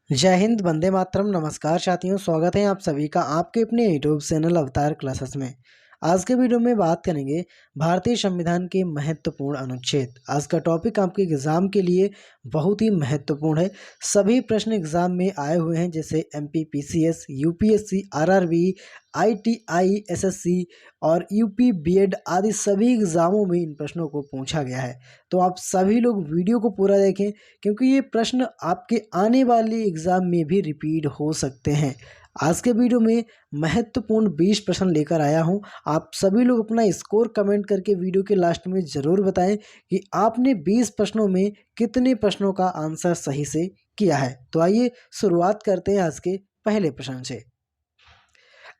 जय हिंद, वंदे मातरम। नमस्कार साथियों, स्वागत है आप सभी का आपके अपने यूट्यूब चैनल अवतार क्लासेस में। आज के वीडियो में बात करेंगे भारतीय संविधान के महत्वपूर्ण अनुच्छेद। आज का टॉपिक आपके एग्जाम के लिए बहुत ही महत्वपूर्ण है। सभी प्रश्न एग्जाम में आए हुए हैं, जैसे MP PCS, UPSC, RRB, ITI, SSC और यूपी बीएड आदि सभी एग्जामों में इन प्रश्नों को पूछा गया है। तो आप सभी लोग वीडियो को पूरा देखें, क्योंकि ये प्रश्न आपके आने वाले एग्जाम में भी रिपीट हो सकते हैं। आज के वीडियो में महत्वपूर्ण 20 प्रश्न लेकर आया हूं। आप सभी लोग अपना स्कोर कमेंट करके वीडियो के लास्ट में ज़रूर बताएं कि आपने 20 प्रश्नों में कितने प्रश्नों का आंसर सही से किया है। तो आइए शुरुआत करते हैं आज के पहले प्रश्न से।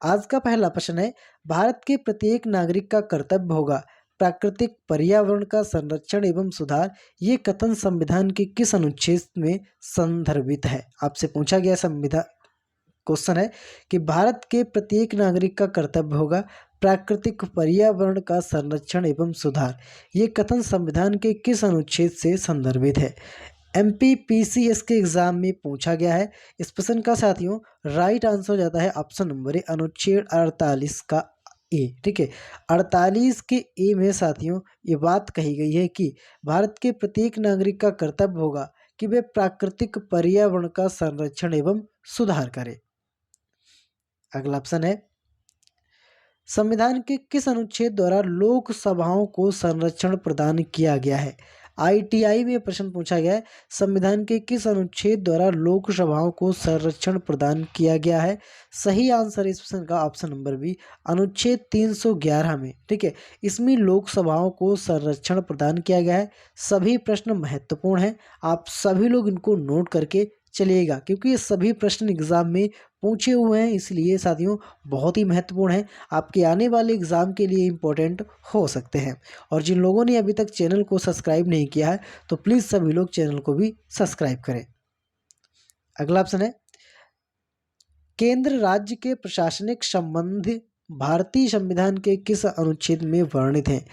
आज का पहला प्रश्न है, भारत के प्रत्येक नागरिक का कर्तव्य होगा प्राकृतिक पर्यावरण का संरक्षण एवं सुधार। ये कथन संविधान के किस अनुच्छेद में संदर्भित है? आपसे पूछा गया संविधान क्वेश्चन है कि भारत के प्रत्येक नागरिक का कर्तव्य होगा प्राकृतिक पर्यावरण का संरक्षण एवं सुधार। ये कथन संविधान के किस अनुच्छेद से संदर्भित है? एमपीपीसीएस के एग्जाम में पूछा गया है। इस प्रश्न का साथियों राइट आंसर हो जाता है ऑप्शन नंबर ए, अनुच्छेद 48 का ए। ठीक है, 48 के ए में साथियों ये बात कही गई है कि भारत के प्रत्येक नागरिक का कर्तव्य होगा कि वे प्राकृतिक पर्यावरण का संरक्षण एवं सुधार करें। अगला ऑप्शन है, संविधान के किस अनुच्छेद द्वारा लोकसभाओं को संरक्षण प्रदान किया गया है? आईटीआई में प्रश्न पूछा गया है, संविधान के किस अनुच्छेद द्वारा लोकसभाओं को संरक्षण प्रदान किया गया है? सही आंसर इस प्रश्न का ऑप्शन नंबर बी, अनुच्छेद 311 में। ठीक है, इसमें लोकसभाओं को संरक्षण प्रदान किया गया है। सभी प्रश्न महत्वपूर्ण हैं, आप सभी लोग इनको नोट करके चलिएगा, क्योंकि ये सभी प्रश्न एग्जाम में पूछे हुए हैं, इसलिए साथियों बहुत ही महत्वपूर्ण है, आपके आने वाले एग्जाम के लिए इम्पोर्टेंट हो सकते हैं। और जिन लोगों ने अभी तक चैनल को सब्सक्राइब नहीं किया है, तो प्लीज़ सभी लोग चैनल को भी सब्सक्राइब करें। अगला ऑप्शन है, केंद्र राज्य के प्रशासनिक संबंध भारतीय संविधान के किस अनुच्छेद में वर्णित हैं?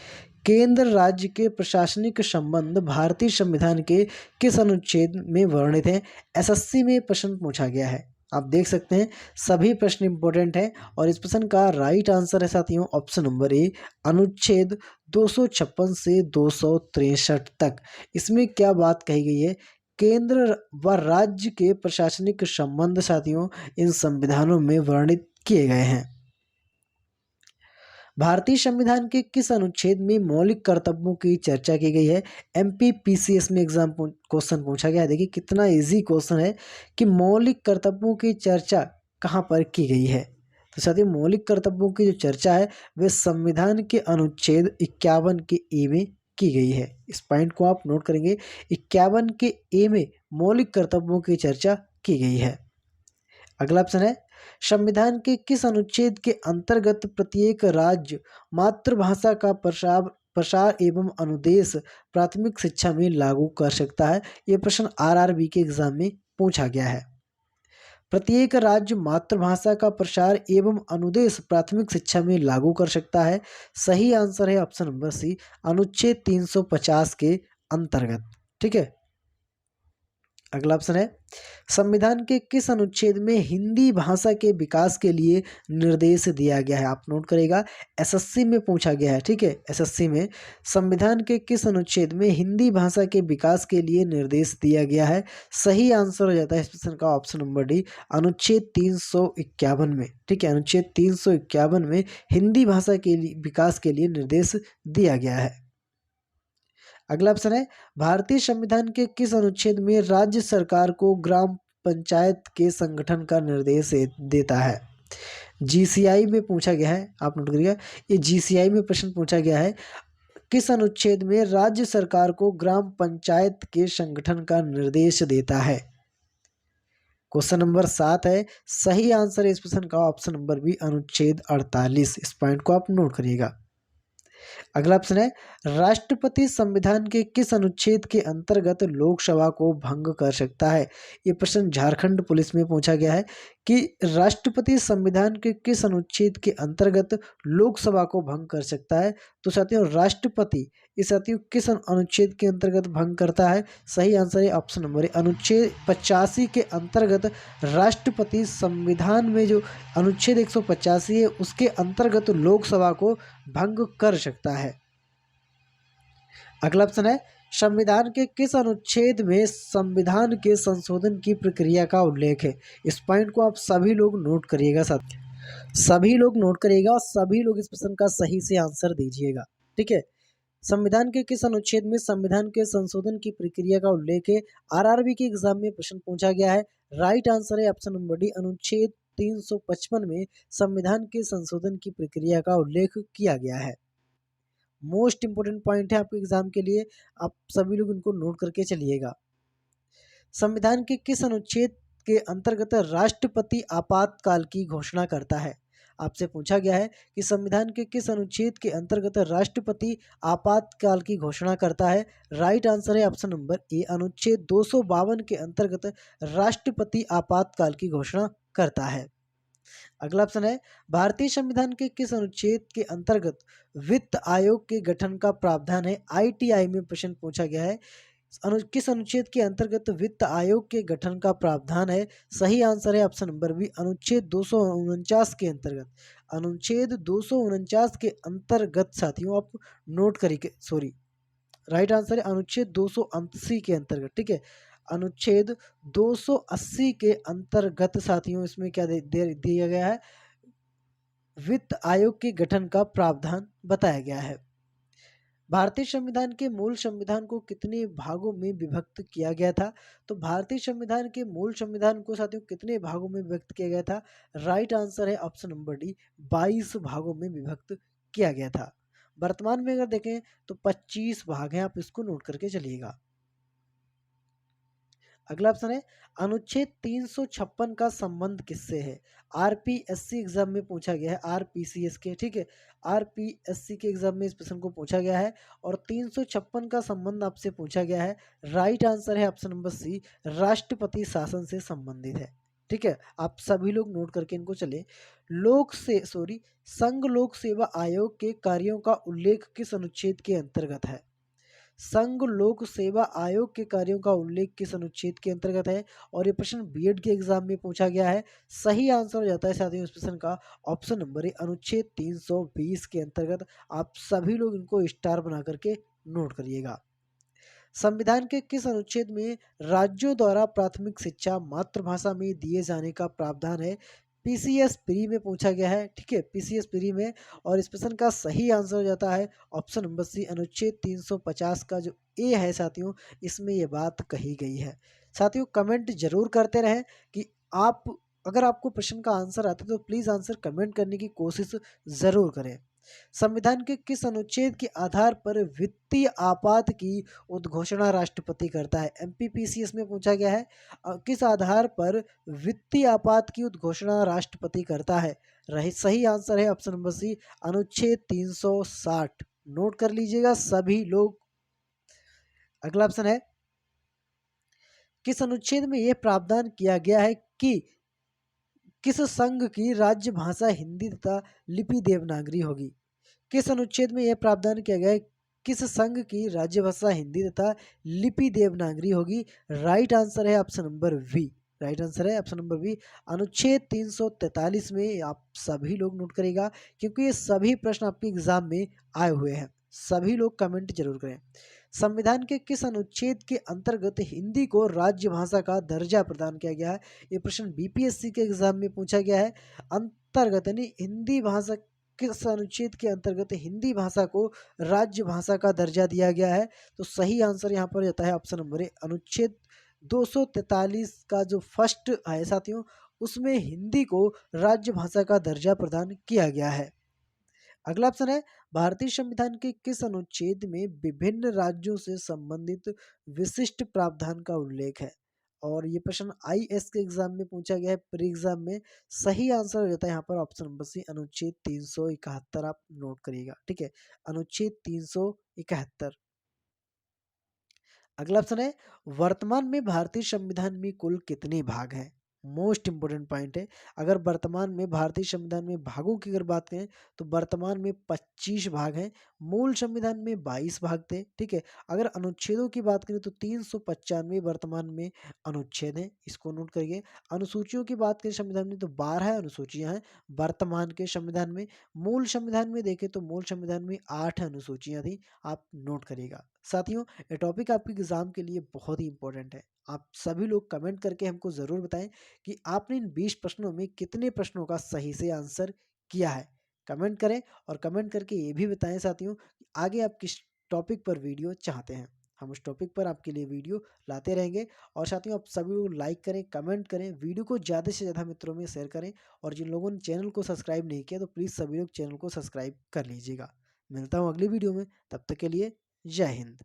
केंद्र राज्य के प्रशासनिक संबंध भारतीय संविधान के किस अनुच्छेद में वर्णित हैं? एसएससी में प्रश्न पूछा गया है। आप देख सकते हैं सभी प्रश्न इंपॉर्टेंट हैं, और इस प्रश्न का राइट आंसर है साथियों ऑप्शन नंबर ए, अनुच्छेद 256 से 263 तक। इसमें क्या बात कही गई है? केंद्र व राज्य के प्रशासनिक संबंध साथियों इन संविधानों में वर्णित किए गए हैं। भारतीय संविधान के किस अनुच्छेद में मौलिक कर्तव्यों की चर्चा की गई है? एमपीपीसीएस में एग्जाम क्वेश्चन पूछा गया है। देखिए कितना इजी क्वेश्चन है कि मौलिक कर्तव्यों की चर्चा कहाँ पर की गई है। तो साथियों मौलिक कर्तव्यों की जो चर्चा है वे संविधान के अनुच्छेद 51 के ए में की गई है। इस पॉइंट को आप नोट करेंगे, 51 के ए में मौलिक कर्तव्यों की चर्चा की गई है। अगला ऑप्शन है, संविधान के किस अनुच्छेद के अंतर्गत प्रत्येक राज्य मातृभाषा का प्रसार एवं अनुदेश प्राथमिक शिक्षा में लागू कर सकता है? ये प्रश्न आरआरबी के एग्जाम में पूछा गया है। प्रत्येक राज्य मातृभाषा का प्रसार एवं अनुदेश प्राथमिक शिक्षा में लागू कर सकता है। सही आंसर है ऑप्शन नंबर सी, अनुच्छेद 350 के अंतर्गत। ठीक है, अगला ऑप्शन है, संविधान के किस अनुच्छेद में हिंदी भाषा के विकास के लिए निर्देश दिया गया है? आप नोट करेगा, एसएससी में पूछा गया है। ठीक है, एसएससी में संविधान के किस अनुच्छेद में हिंदी भाषा के विकास के लिए निर्देश दिया गया है? सही आंसर हो जाता है इस प्रश्न का ऑप्शन नंबर डी, अनुच्छेद 351 में। ठीक है, अनुच्छेद 351 में हिंदी भाषा के लिए विकास के लिए निर्देश दिया गया है। अगला ऑप्शन है, भारतीय संविधान के किस अनुच्छेद में राज्य सरकार को ग्राम पंचायत के संगठन का निर्देश देता है? जीसीआई में पूछा गया है, आप नोट करिएगा, ये जीसीआई में प्रश्न पूछा गया है, किस अनुच्छेद में राज्य सरकार को ग्राम पंचायत के संगठन का निर्देश देता है? क्वेश्चन नंबर 7 है, सही आंसर है इस प्रश्न का ऑप्शन नंबर बी, अनुच्छेद 48। इस पॉइंट को आप नोट करिएगा। अगला ऑप्शन है, राष्ट्रपति संविधान के किस अनुच्छेद के अंतर्गत लोकसभा को भंग कर सकता है? ये प्रश्न झारखंड पुलिस में पूछा गया है कि राष्ट्रपति संविधान के किस अनुच्छेद के अंतर्गत लोकसभा को भंग कर सकता है। तो साथियों राष्ट्रपति इस साथियों किस अनुच्छेद के अंतर्गत भंग करता है? सही आंसर है ऑप्शन नंबर ए, अनुच्छेद 85 के अंतर्गत राष्ट्रपति संविधान में जो अनुच्छेद 185 है उसके अंतर्गत लोकसभा को भंग कर सकता है। अगला ऑप्शन है, संविधान के किस अनुच्छेद में संविधान के संशोधन की प्रक्रिया का उल्लेख है? इस पॉइंट को आप सभी लोग नोट करिएगा साथ, सभी लोग नोट करिएगा और सभी लोग इस प्रश्न का सही से आंसर दीजिएगा। ठीक है, संविधान के किस अनुच्छेद में संविधान के संशोधन की प्रक्रिया का उल्लेख है? आरआरबी के एग्जाम में प्रश्न पूछा गया है। राइट आंसर है ऑप्शन नंबर डी, अनुच्छेद 355 में संविधान के संशोधन की प्रक्रिया का उल्लेख किया गया है। मोस्ट इंपोर्टेंट पॉइंट है आपके एग्जाम के लिए, आप सभी लोग इनको नोट करके चलिएगा। संविधान के किस अनुच्छेद के अंतर्गत राष्ट्रपति आपातकाल की घोषणा करता है? आपसे पूछा गया है कि संविधान के किस अनुच्छेद के अंतर्गत राष्ट्रपति आपातकाल की घोषणा करता है? राइट आंसर है ऑप्शन नंबर ए, अनुच्छेद 252 के अंतर्गत राष्ट्रपति आपातकाल की घोषणा करता है। अगला ऑप्शन है, भारतीय संविधान के किस अनुच्छेद के अंतर्गत वित्त आयोग के गठन का प्रावधान है? आईटीआई में प्रश्न पूछा गया है, किस अनुच्छेद के अंतर्गत वित्त आयोग के गठन का प्रावधान है? सही आंसर है ऑप्शन नंबर बी, अनुच्छेद 249 के अंतर्गत। अनुच्छेद 249 के अंतर्गत साथियों आप नोट करिए, सॉरी राइट आंसर है अनुच्छेद 280 के अंतर्गत। ठीक है, अनुच्छेद 280 के अंतर्गत साथियों इसमें क्या दिया गया है? वित्त आयोग के गठन का प्रावधान बताया गया है। भारतीय संविधान के मूल संविधान को कितने भागों में विभक्त किया गया था? तो भारतीय संविधान के मूल संविधान को साथियों कितने भागों में विभक्त किया गया था? राइट आंसर है ऑप्शन नंबर डी, 22 भागों में विभक्त किया गया था। वर्तमान में अगर देखें तो 25 भाग हैं, आप इसको नोट करके चलिएगा। अगला ऑप्शन है, अनुच्छेद 356 का संबंध किससे है? आरपीएससी एग्जाम में पूछा गया है, आरपीसीएस के, ठीक है, आरपीएससी के एग्जाम में इस प्रश्न को पूछा गया है और 356 का संबंध आपसे पूछा गया है। राइट आंसर है ऑप्शन नंबर सी, राष्ट्रपति शासन से संबंधित है। ठीक है, आप सभी लोग नोट करके इनको चले। संघ लोक सेवा आयोग के कार्यों का उल्लेख किस अनुच्छेद के अंतर्गत है? संघ लोक सेवा आयोग के कार्यों का उल्लेख किस अनुच्छेद के अंतर्गत है? और ये प्रश्न बीएड के एग्जाम में पूछा गया है। सही आंसर हो जाता है साथियों इस प्रश्न का ऑप्शन नंबर ए, अनुच्छेद 320 के अंतर्गत। आप सभी लोग इनको स्टार बना करके नोट करिएगा। संविधान के किस अनुच्छेद में राज्यों द्वारा प्राथमिक शिक्षा मातृभाषा में दिए जाने का प्रावधान है? पीसीएस प्री में पूछा गया है। ठीक है, पीसीएस प्री में, और इस प्रश्न का सही आंसर हो जाता है ऑप्शन नंबर सी, अनुच्छेद 350 का जो ए है साथियों, इसमें ये बात कही गई है। साथियों कमेंट जरूर करते रहें कि आप, अगर आपको प्रश्न का आंसर आता है तो प्लीज़ आंसर कमेंट करने की कोशिश ज़रूर करें। संविधान के किस अनुच्छेद के आधार पर वित्तीय आपात की उद्घोषणा राष्ट्रपति करता है? एमपीपीसीएस में पूछा गया है, किस आधार पर वित्तीय आपात की उद्घोषणा राष्ट्रपति करता है? सही आंसर है ऑप्शन नंबर सी, अनुच्छेद 360। नोट कर लीजिएगा सभी लोग। अगला ऑप्शन है, किस अनुच्छेद में यह प्रावधान किया गया है कि किस संघ की राज्य भाषा हिंदी तथा लिपि देवनागरी होगी? किस अनुच्छेद में यह प्रावधान किया गया है, किस संघ की राज्य भाषा हिंदी तथा लिपि देवनागरी होगी? राइट आंसर है option number V, right answer है ऑप्शन नंबर बी, अनुच्छेद 343 में। आप सभी लोग नोट करेगा क्योंकि ये सभी प्रश्न आपके एग्जाम में आए हुए हैं। सभी लोग कमेंट जरूर करें। संविधान के किस अनुच्छेद के अंतर्गत हिंदी को राज्य भाषा का दर्जा प्रदान किया गया है? ये प्रश्न बीपीएससी के एग्जाम में पूछा गया है। अंतर्गत यानी हिंदी भाषा, किस अनुच्छेद के अंतर्गत हिंदी भाषा को राज्य भाषा का दर्जा दिया गया है? तो सही आंसर यहाँ पर जाता है ऑप्शन नंबर ए, अनुच्छेद 243 का जो फर्स्ट है साथियों, उसमें हिंदी को राज्य भाषा का दर्जा प्रदान किया गया है। अगला ऑप्शन है, भारतीय संविधान के किस अनुच्छेद में विभिन्न राज्यों से संबंधित विशिष्ट प्रावधान का उल्लेख है? और ये प्रश्न आईएएस के एग्जाम में पूछा गया है, प्री एग्जाम में। सही आंसर हो जाता है यहाँ पर ऑप्शन नंबर सी, अनुच्छेद 371। आप नोट करिएगा, ठीक है, अनुच्छेद 371। अगला ऑप्शन है, वर्तमान में भारतीय संविधान में कुल कितने भाग हैं? मोस्ट इंपॉर्टेंट पॉइंट है। अगर वर्तमान में भारतीय संविधान में भागों की अगर बात करें तो वर्तमान में 25 भाग हैं। मूल संविधान में 22 भाग थे, ठीक है। अगर अनुच्छेदों की बात करें तो 395 वर्तमान में अनुच्छेद हैं, इसको नोट करिए। अनुसूचियों की बात करें संविधान में तो 12 अनुसूचियां हैं वर्तमान के संविधान में। मूल संविधान में देखें तो मूल संविधान में 8 अनुसूचियां थी, आप नोट करिएगा। साथियों, ये टॉपिक आपके एग्जाम के लिए बहुत ही इंपॉर्टेंट है। आप सभी लोग कमेंट करके हमको ज़रूर बताएं कि आपने इन 20 प्रश्नों में कितने प्रश्नों का सही से आंसर किया है। कमेंट करें और कमेंट करके ये भी बताएं साथियों कि आगे आप किस टॉपिक पर वीडियो चाहते हैं। हम उस टॉपिक पर आपके लिए वीडियो लाते रहेंगे। और साथियों, आप सभी लोग लाइक करें, कमेंट करें, वीडियो को ज़्यादा से ज़्यादा मित्रों में शेयर करें। और जिन लोगों ने चैनल को सब्सक्राइब नहीं किया तो प्लीज़ सभी लोग चैनल को सब्सक्राइब कर लीजिएगा। मिलता हूँ अगली वीडियो में, तब तक के लिए जय हिंद।